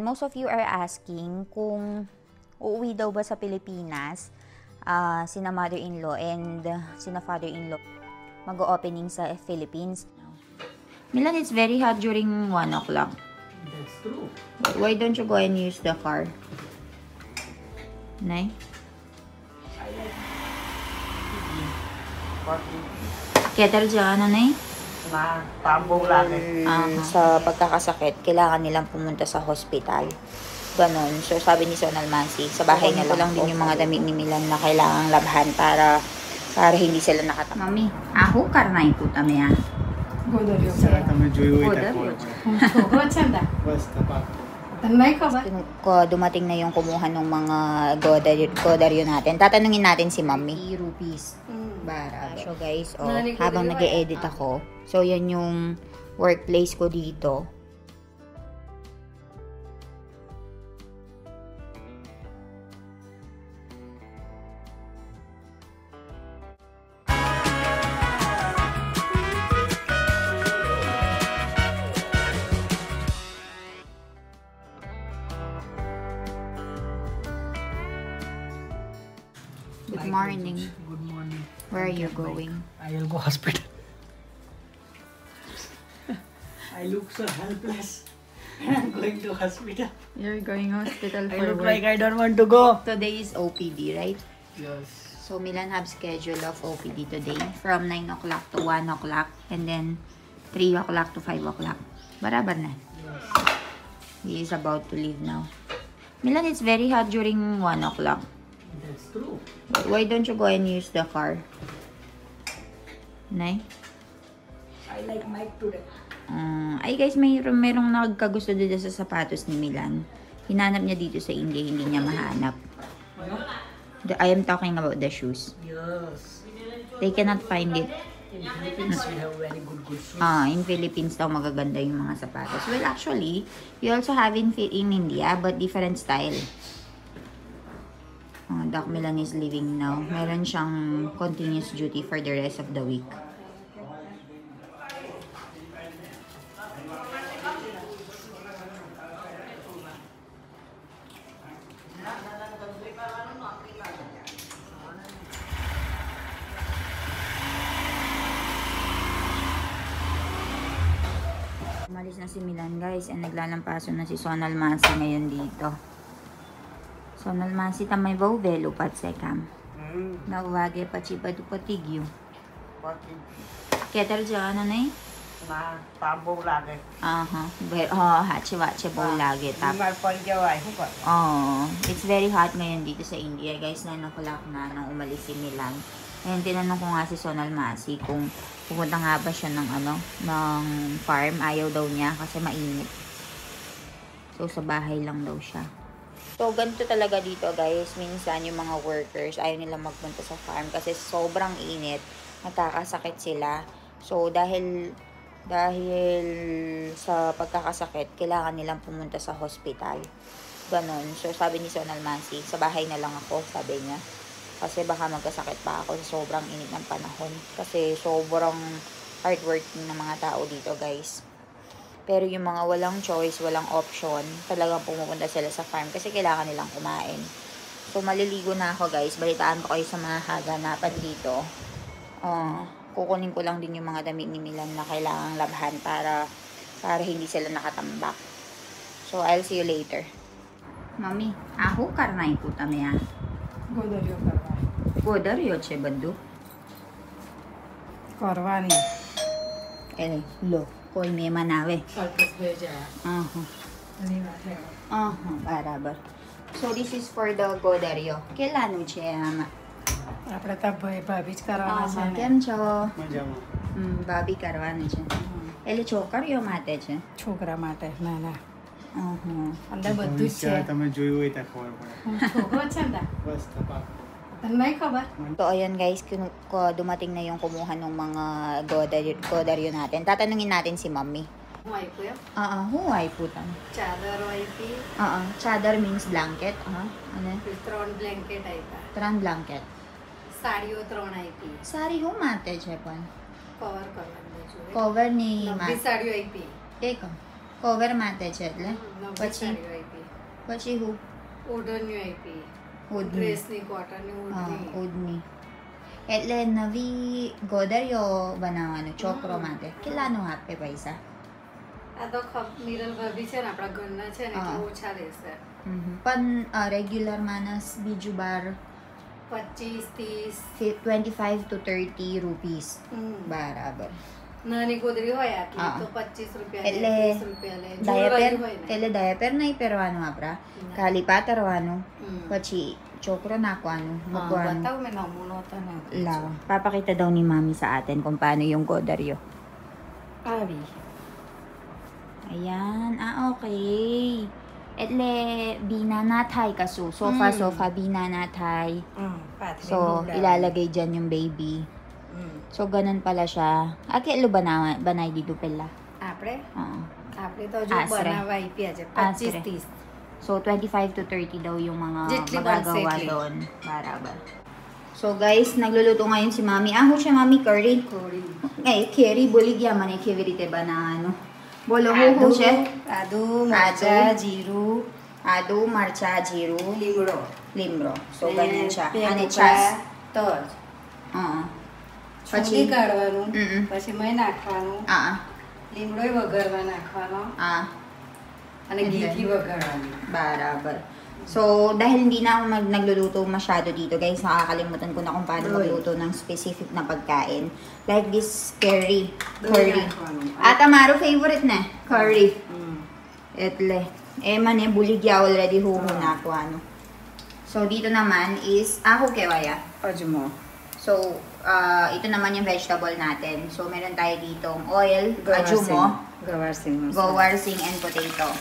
most of you are asking kung uuwi daw ba sa Pilipinas sina mother-in-law and sina father-in-law mag-opening sa Philippines. Milan, it's very hot during 1 o'clock. That's true. But why don't you go and use the car? Nay? Keter dyan, Nay? Tambong lagi. Sa pagkakasakit, kailangan nilang pumunta sa hospital. Ganon. So, sabi ni Sonal Mansi, sa bahay na lang din yung mga damit ni Milan na kailangang labhan para hindi sila nakatama. Mami, aho karnay po tami ah. गोदरियो Dumating na yung kumuha ng mga godaryo natin. Tatanungin natin si Mami. Rupees. Bara. So guys, habang nag-e-edit ako, so yan yung workplace ko dito. Good morning. Good morning. Where are you going? I will go hospital. I look so helpless. I'm going to hospital. You're going hospital I look like I don't want to go. Today is OPD, right? Yes. So Milan have schedule of OPD today from 9 o'clock to 1 o'clock and then 3 o'clock to 5 o'clock. Barabar na. Yes. He is about to leave now. Milan, it's very hot during 1 o'clock. That's true. But why don't you go and use the car? Nay? I like Mike today. Ay guys, merong nagkagusto dito sa sapatos ni Milan. Hinanap niya dito sa India, hindi niya mahanap. I am talking about the shoes. Yes. They cannot find it. In Philippines, we have very good shoes. In Philippines daw magaganda yung mga sapatos. Well, actually, we also have in India, but different style. Doc Milan is leaving now. Meron siyang continuous duty for the rest of the week. Umalis na si Milan guys and naglalampaso na si Sonal Mansi ngayon dito. Sonal Mansi tamay ba velo pat sekam. Nawage pa chipa tu patigyo. Keter dyan na Tambong lagi. Hachi-wachi bo lagi tap. It's very hot ngayon dito sa India guys. 9 o'clock na nang umalis si Milan. Ayun, tinanong ko nga si Sonal Mansi kung pupunta nga ba siya ng ng farm. Ayaw daw niya kasi mainit. So, sa bahay lang daw siya. So, ganito talaga dito guys. Minsan yung mga workers ayaw nila magpunta sa farm kasi sobrang init. Nagkakasakit sila. So, dahil sa pagkakasakit, kailangan nilang pumunta sa hospital. Ganon. So, sabi ni Sonal Mansi, sa bahay na lang ako, sabi niya. Kasi baka magkasakit pa ako sa sobrang init ng panahon. Kasi sobrang hardworking ng mga tao dito guys. Pero yung mga walang choice, walang option, talagang pumupunta sila sa farm kasi kailangan nilang kumain. So maliligo na ako guys. Balitaan ko kayo sa mga haganapan dito. Kukunin ko lang din yung mga damit ni Milan na kailangang labhan para hindi sila nakatambak. So I'll see you later. Mami, aho karnay po tami ah. गोदरियो करवाए गोदरियो छे बद्दू करवानी एले लो कोई मेहमान आवे सर्कस भेजा बराबर. So this is for the godaryo. કેટલાનું છે આમાં? આપણે તો ભાભી જ કરવાના છે ને. કેમ છો? મજામાં. ભાભી કરવાની છે. એટલે છોકરીઓ માટે છે. છોકરા માટે નાના અંદર બધું બધું જ છે. તમે જોયું હોય તો ખબર પડે. છોકરો છે ને બસ તપાસ. તને નહીં ખબર? So ayan guys, dumating na yung kumuha ng mga godaryo natin. Tatanungin natin si Mami. હું આપ્યું Huway po tan. ચાદરો આપી Chadar means blanket. Ano? 3 બ્લેન્કેટ આપ્યા Tran blanket. સાડીઓ 3 આપી Sari હું mate છે પણ. કવર કરવાની જોઈએ Cover ni નવી સાડીઓ આપી એક cover mate છે એટલે નવી પછી સાડીઓ આપી પછી હું ઓઢણિયું આપી ઓઢણી. ડ્રેસની કોટનની હા ઓઢણી ઓઢણી. એટલે નવી ગોદરીઓ બનાવવાનું છોકરો માટે કેટલાનું આપે પૈસા? આ તો મિરલ ભાભી છે ને આપણા ઘરના છે ને હા. એટલે ઓછા રહેશે પણ રેગ્યુલર માણસ બીજું બાર 25-30 25 to 30 રૂપીસ. બરાબર. નાની ગોદરી હોય આટલી હા. તો 25 રૂપિયા એટલે લે 30 રૂપિયા લે ડાયપર જોડવાળી હોય ને એટલે ડાયપર નહીં પહેરવાનું આપણા ખાલી પાતરવાનું પછી છોકરો નાખવાનું મૂકવાનું. બતાવ મેં નમૂનો તને Lawa. Papakita daw ni Mami sa atin kung paano yung godaryo. આવી Ayan. Okay. એટલે binanatay kaso. Sofa binanatay. So, ilalagay dyan yung baby. So, ganun pala siya. કેટલું બનાય દીધું પહેલા? આપણે હા. આપણે તો જો આશરે. બનાવવા આપ્યા છે આશરે. 25-30 So, 25 to 30 daw yung mga Jeetli magagawa bansetli. doon. Barabar. So, guys, nagluluto ngayon si Mami. Ako siya, Mami, curry. કોળી Eh, curry, buligya man eh, કેવી રીતે બનાવવાનું. બોલો હું હું છે? આદુ મરચા આદુ. જીરું આદુ, મરચા, જીરું, લીમડો લીમડો. So, ને ganyan siya. પેન અને ઉપર છાસ. તજ Oo. છૂંદી કાઢવાનું Mm-mm. પછી મેં નાખવાનું Ah, લીમડોય વઘારવા નાખવાનો ah. અને And ઘીથી then? વઘારવાનું Barabar. So, dahil hindi na ako nagluluto masyado dito, guys, nakakalimutan ko na kung paano Uy. magluto ng specific na pagkain. Like this curry. દહીં Curry. નાખવાનું. At અમારો favorite na, curry. Hmm. Etle. Man buligya already huho na ako, ano. So, dito naman is, ako kewaya. અજમો So, ito naman yung vegetable natin. So, meron tayo ditong oil, ajumo, ગવારસિંગ gowarsing, and potato.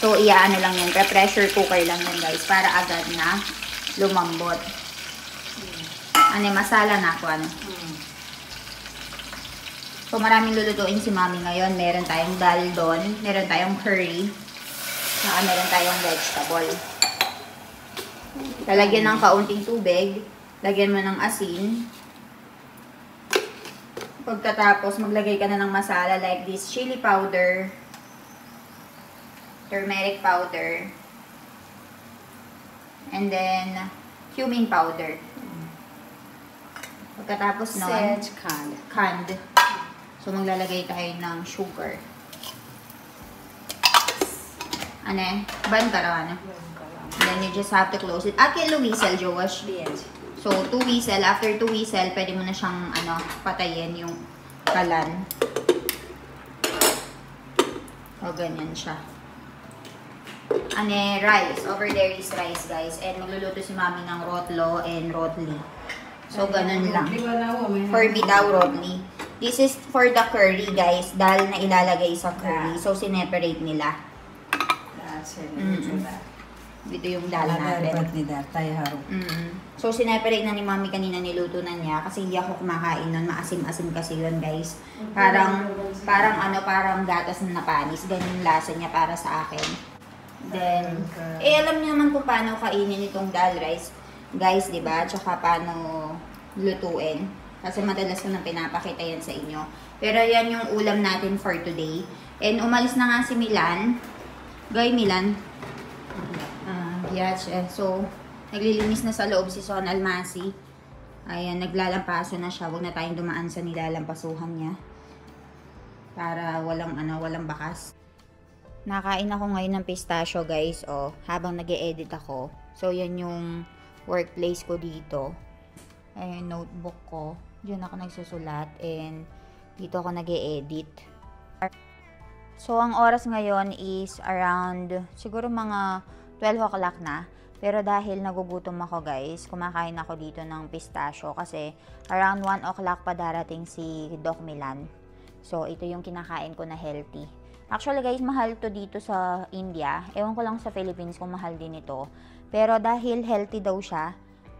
So, iaano lang yan. Pressure cooker lang yan, guys. Para agad na lumambot. Ano, masala na ako, ano. So, maraming lulutuin si Mami ngayon. Meron tayong dal doon. Meron tayong curry. Saka meron tayong vegetable. Lalagyan ng kaunting tubig. Lagyan mo ng asin. Pagkatapos, maglagay ka na ng masala like this. Chili powder. Turmeric powder. And then, cumin powder. Pagkatapos nun, સેજ ખાંડ canned. So, maglalagay tayo ng sugar. Ano eh? Ban ka raw, ano? Then, you just have to close it. Kilo whistle, Jowash. બે જ So, 2 whistle. After 2 whistle, pwede mo na siyang, ano, patayin yung kalan. O, ganyan siya. Rice. Over there is rice, guys. And magluluto si Mami ng rotlo and rotli. So, ganun lang. રોટલી બનાવો અમે For bitaw rotli. This is for the curry, guys. Dal na ilalagay sa curry. So, sineperate nila. દાળ છે ને Mm. બીજું દાળ. Dito yung dal દાળ natin. ભાતની દાળ તાઈ હારું So, sineperate na ni Mami kanina, niluto na niya. Kasi hindi ako kumakain nun. Maasim-asim kasi yun, guys. Parang gatas na napanis. Ganyan yung lasa niya para sa akin. Then, alam niyo naman kung paano kainin itong dal rice. Guys, di ba? Tsaka paano lutuin. Kasi madalas ko nang pinapakita yan sa inyo. Pero yan yung ulam natin for today. And umalis na nga si Milan. Guy, Milan. So, naglilinis na sa loob si Son Almasi. Ayan, naglalampaso na siya. Huwag na tayong dumaan sa nilalampasuhan niya. Para walang bakas. Nakain ako ngayon ng pistachio, guys. Habang nag-e-edit ako. So, yan yung workplace ko dito. Ayan, notebook ko. Diyan ako nagsusulat. And, dito ako nag-e-edit. So, ang oras ngayon is around, siguro mga 12 o'clock na. Pero dahil nagugutom ako, guys, kumakain ako dito ng pistachio. Kasi, around 1 o'clock pa darating si Doc Milan. So, ito yung kinakain ko na healthy. Actually, guys, mahal to dito sa India. Ewan ko lang sa Philippines kung mahal din ito. Pero dahil healthy daw siya,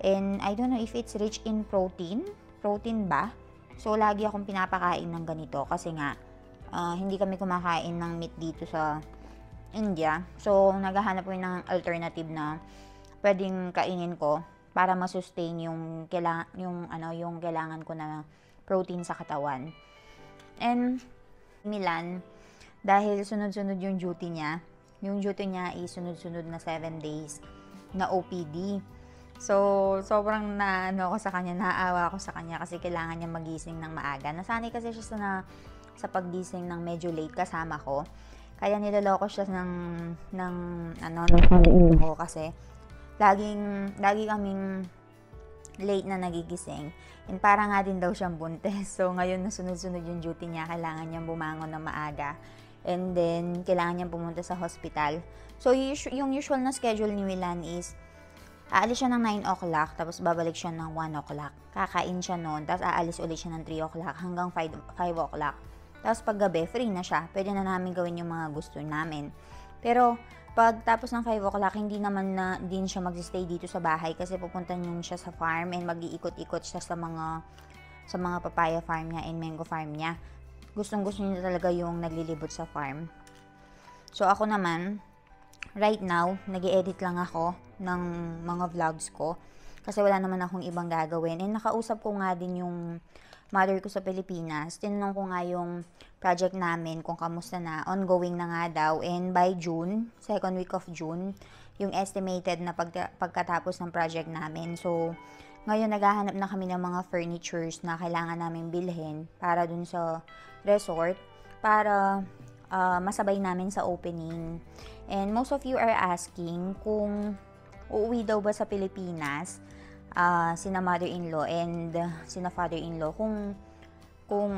and I don't know if it's rich in protein. Protein ba? So, lagi akong pinapakain ng ganito. Kasi nga, hindi kami kumakain ng meat dito sa India. So, naghahanap ko ng alternative na pwedeng kainin ko para ma-sustain yung kailangan ko na protein sa katawan. And Milan, Dahil sunod-sunod yung duty niya. Yung duty niya is sunod-sunod na 7 days na OPD. So, sobrang naano ko sa kanya, naaawa ako sa kanya kasi kailangan niya magising ng maaga. Nasanay kasi siya sa paggising ng medyo late kasama ko. Kaya niloloko siya ng father-in-law ko kasi lagi kaming late na nagigising. And para nga din daw siyang buntis. So, ngayon na sunod-sunod yung duty niya, kailangan niyang bumangon na maaga. And then, kailangan niyang pumunta sa hospital. So, yung usual na schedule ni Milan is, aalis siya ng 9 o'clock, tapos babalik siya ng 1 o'clock. Kakain siya noon, tapos aalis ulit siya ng 3 o'clock hanggang 5 o'clock. Tapos paggabi, free na siya. Pwede na namin gawin yung mga gusto namin. Pero, pag tapos ng 5 o'clock, hindi naman na din siya mag-stay dito sa bahay kasi pupunta niyo siya sa farm and mag-iikot-ikot siya sa mga papaya farm niya and mango farm niya. Gustong-gusto niya talaga yung naglilibot sa farm. So, ako naman, right now, nag-i-edit lang ako ng mga vlogs ko kasi wala naman akong ibang gagawin. And nakausap ko nga din yung mother ko sa Pilipinas. Tinanong ko nga yung project namin kung kamusta na. Ongoing na nga daw. And by June, second week of June, yung estimated na pagkatapos ng project namin. So, ngayon naghahanap na kami ng mga furnitures na kailangan namin bilhin para dun sa resort para masabay namin sa opening. And most of you are asking kung uuwi daw ba sa Pilipinas sina mother-in-law and sina father-in-law kung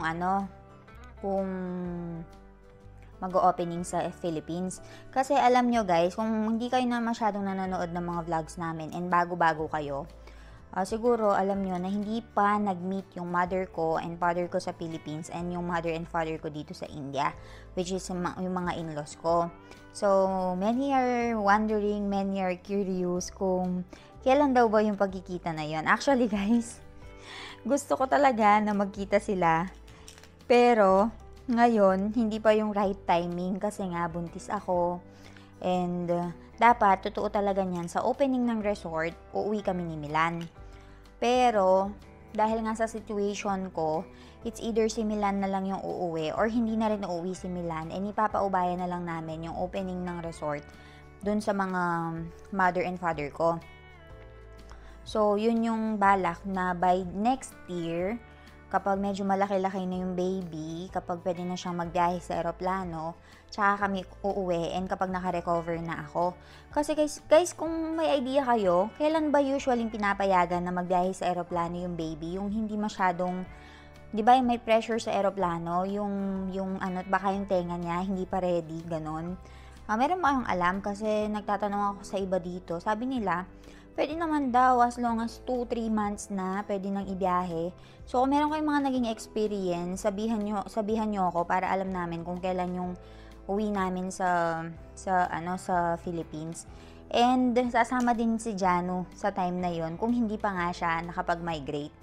mag-opening sa Philippines. Kasi alam nyo guys, kung hindi kayo na masyadong nanonood ng mga vlogs namin and bago-bago kayo, siguro alam nyo na hindi pa nag-meet yung mother ko and father ko sa Philippines and yung mother and father ko dito sa India, which is yung mga in-laws ko. So, many are wondering, many are curious kung kailan daw ba yung pagkikita na yun. Actually guys, gusto ko talaga na magkita sila. Pero, ngayon, hindi pa yung right timing kasi nga buntis ako. And, dapat, totoo talaga niyan, sa opening ng resort, uuwi kami ni Milan. Pero, dahil nga sa situation ko, it's either si Milan na lang yung uuwi or hindi na rin uuwi si Milan and ipapaubayan na lang namin yung opening ng resort dun sa mga mother and father ko. So, yun yung balak na by next year, kapag medyo malaki-laki na yung baby, kapag pwede na siyang magbiyahe sa eroplano, tsaka kami uuwi and kapag naka-recover na ako. Kasi guys, kung may idea kayo, kailan ba usually pinapayagan na magbiyahe sa eroplano yung baby? Yung hindi masyadong, di ba may pressure sa eroplano, yung baka yung tenga niya, hindi pa ready, ganon. Meron ba kayong alam? Kasi nagtatanong ako sa iba dito. Sabi nila, pwede naman daw as long as 2-3 months na pwede nang ibiyahe. So, kung meron kayong mga naging experience, sabihan nyo ako para alam namin kung kailan yung uwi namin sa Philippines. And sasama din si Janu sa time na yon kung hindi pa nga siya nakapag-migrate.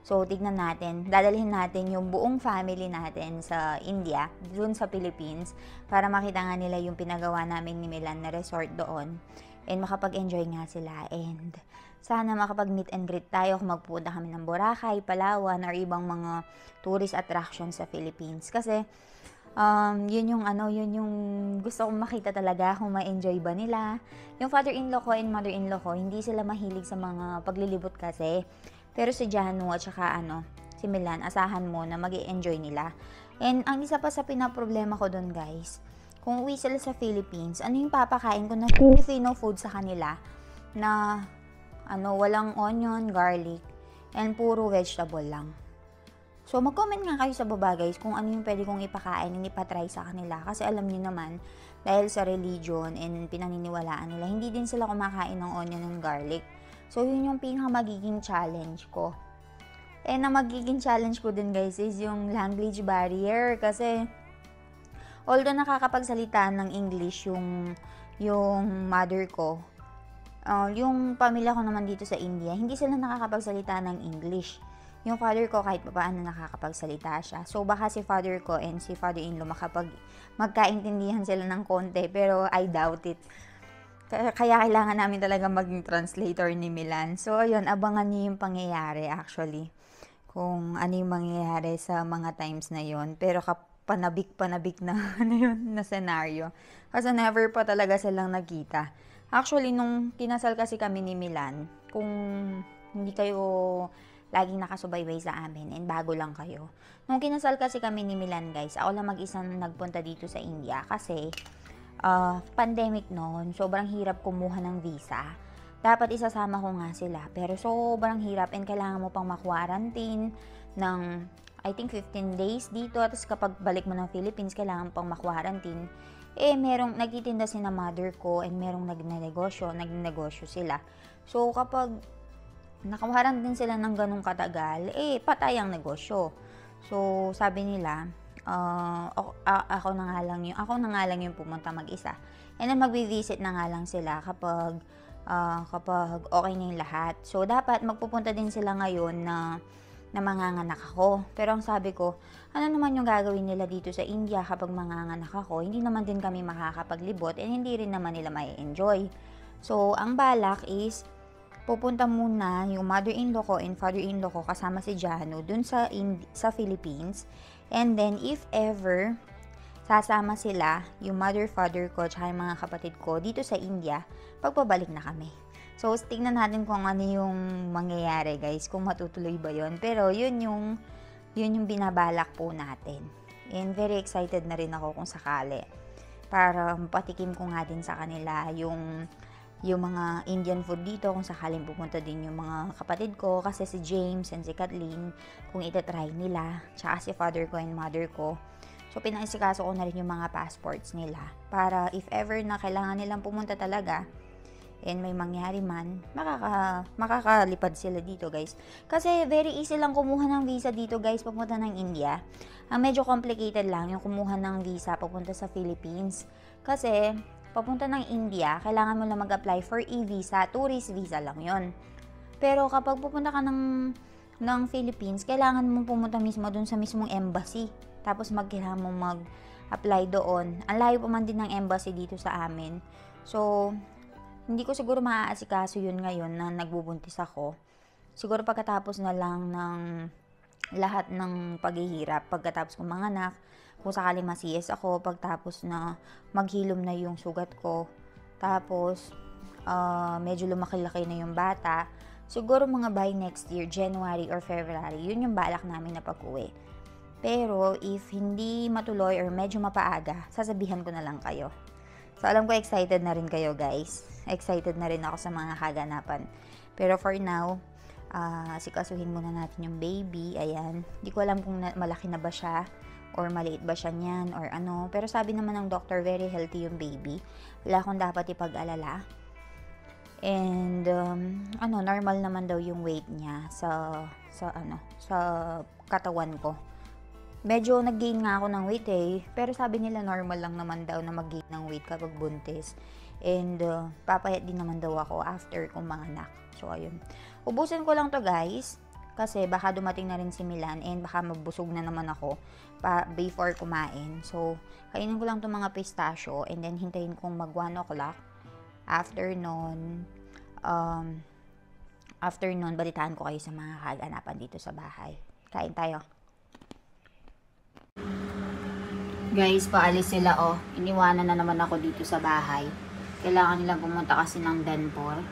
So, tignan natin, dadalhin natin yung buong family natin sa India, dun sa Philippines, para makita nga nila yung pinagawa namin ni Milan na resort doon. And makapag-enjoy nga sila. And sana makapag-meet and greet tayo kung magpunta kami ng Boracay, Palawan, or ibang mga tourist attractions sa Philippines. Kasi, yun yung gusto kong makita talaga kung ma-enjoy ba nila. Yung father-in-law ko and mother-in-law ko, hindi sila mahilig sa mga paglilibot kasi. Pero si Janu at saka si Milan, asahan mo na mag-i-enjoy nila. And ang isa pa sa pinaproblema ko doon guys, kung uwi sila sa Philippines, ano yung papakain ko na Filipino food sa kanila na walang onion, garlic, and puro vegetable lang. So, mag-comment nga kayo sa baba guys kung ano yung pwede kong ipakain and ipatry sa kanila. Kasi alam niyo naman, dahil sa religion and pinaniniwalaan nila, hindi din sila kumakain ng onion and garlic. So, yun yung magiging challenge ko. And ang magiging challenge ko din guys is yung language barrier. Kasi, although nakakapagsalita ng English yung mother ko, yung pamilya ko naman dito sa India, hindi sila nakakapagsalita ng English. Yung father ko kahit paano nakakapagsalita siya. So, baka si father ko and si father-in-law magkaintindihan sila ng konti, pero I doubt it. Kaya kailangan namin talaga maging translator ni Milan. So, ayun, abangan niyo yung pangyayari actually. Kung ano yung mangyayari sa mga times na yon. Pero panabik na, ano yun, na scenario. Kasi never pa talaga silang nagkita. Actually, nung kinasal kasi kami ni Milan, kung hindi kayo laging nakasubaybay sa amin and bago lang kayo. Nung kinasal kasi kami ni Milan, guys, ako lang mag-isang nagpunta dito sa India kasi pandemic noon, sobrang hirap kumuha ng visa. Dapat isasama ko nga sila, pero sobrang hirap and kailangan mo pang ma-quarantine ng I think 15 days dito. Tapos kapag balik mo ng Philippines, kailangan pang ma-quarantine. Merong nagtitinda si na mother ko and merong nagnegosyo sila. So, kapag nakawaran din sila ng ganung katagal, patay ang negosyo. So, sabi nila, ako na nga lang yung pumunta mag-isa. And then, magbi-visit na nga lang sila kapag okay na yung lahat. So, dapat magpupunta din sila ngayon na manganganak ako. Pero ang sabi ko, ano naman yung gagawin nila dito sa India kapag manganganak ako? Hindi naman din kami makakapaglibot and hindi rin naman nila may enjoy. So, ang balak is, pupunta muna yung mother-in-law ko and father-in-law ko kasama si Jano dun sa Philippines. And then, if ever, sasama sila, yung mother-father ko tsaka yung mga kapatid ko dito sa India, pagpabalik na kami. So, tingnan natin kung ano yung mangyayari, guys, kung matutuloy ba yun. Pero, yun yung binabalak po natin. And very excited na rin ako kung sakali. Para patikim ko nga din sa kanila yung mga Indian food dito, kung sakaling pupunta din yung mga kapatid ko. Kasi si James and si Kathleen, kung itatry nila. Tsaka si father ko and mother ko. So, pinaisikaso ko na rin yung mga passports nila. Para if ever na kailangan nilang pumunta talaga, and may mangyari man, makakalipad sila dito, guys. Kasi very easy lang kumuha ng visa dito, guys, papunta ng India. Ang medyo complicated lang yung kumuha ng visa papunta sa Philippines. Kasi, papunta ng India, kailangan mo lang mag-apply for e-visa, tourist visa lang yon. Pero kapag pupunta ka ng Philippines, kailangan mo pumunta mismo dun sa mismong embassy. Tapos kailangan mo mag-apply doon. Ang layo pa man din ng embassy dito sa amin. So, hindi ko siguro maaasikaso yun ngayon na nagbubuntis ako. Siguro pagkatapos na lang ng lahat ng paghihirap, pagkatapos kong manganak, kung sakaling masiyes ako, pagtapos na maghilom na yung sugat ko, tapos medyo lumaki-laki na yung bata, siguro mga by next year, January or February, yun yung balak namin na pag-uwi. Pero if hindi matuloy or medyo mapaaga, sasabihan ko na lang kayo. So, alam ko excited na rin kayo, guys. Excited na rin ako sa mga kaganapan. Pero for now, sikasuhin muna natin yung baby. Ayan. Hindi ko alam kung malaki na ba siya or maliit ba siya niyan or ano. Pero sabi naman ng doctor, very healthy yung baby. Wala akong dapat ipag-alala. And, normal naman daw yung weight niya sa katawan ko. Medyo nag-gain nga ako ng weight pero sabi nila normal lang naman daw na mag-gain ng weight kapag buntis. And papayat din naman daw ako after kong manganak. So, ayun. Ubusin ko lang to, guys, kasi baka dumating na rin si Milan and baka magbusog na naman ako before kumain. So, kainin ko lang to mga pistachio and then hintayin kong mag 1 o'clock. After nun, balitaan ko kayo sa mga kaganapan dito sa bahay. Kain tayo. Guys, paalis sila, iniwanan na naman ako dito sa bahay. Kailangan nilang pumunta kasi ng Danpor.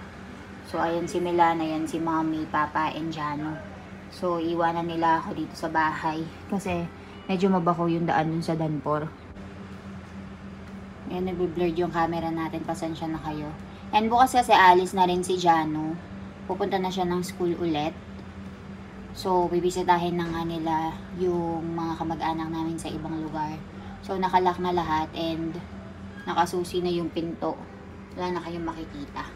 So, ayan si Milan, ayan si Mommy, Papa, and Jano. So, iwanan nila ako dito sa bahay. Kasi, medyo mabaho yung daan dun sa Danpor. Ayan, nag-blurred yung camera natin. Pasensya na kayo. And bukas kasi alis na rin si Jano. Pupunta na siya ng school ulit. So, bibisitahin na nga nila yung mga kamag-anak namin sa ibang lugar. So, nakalock na lahat and nakasusi na yung pinto. Wala na kayong makikita.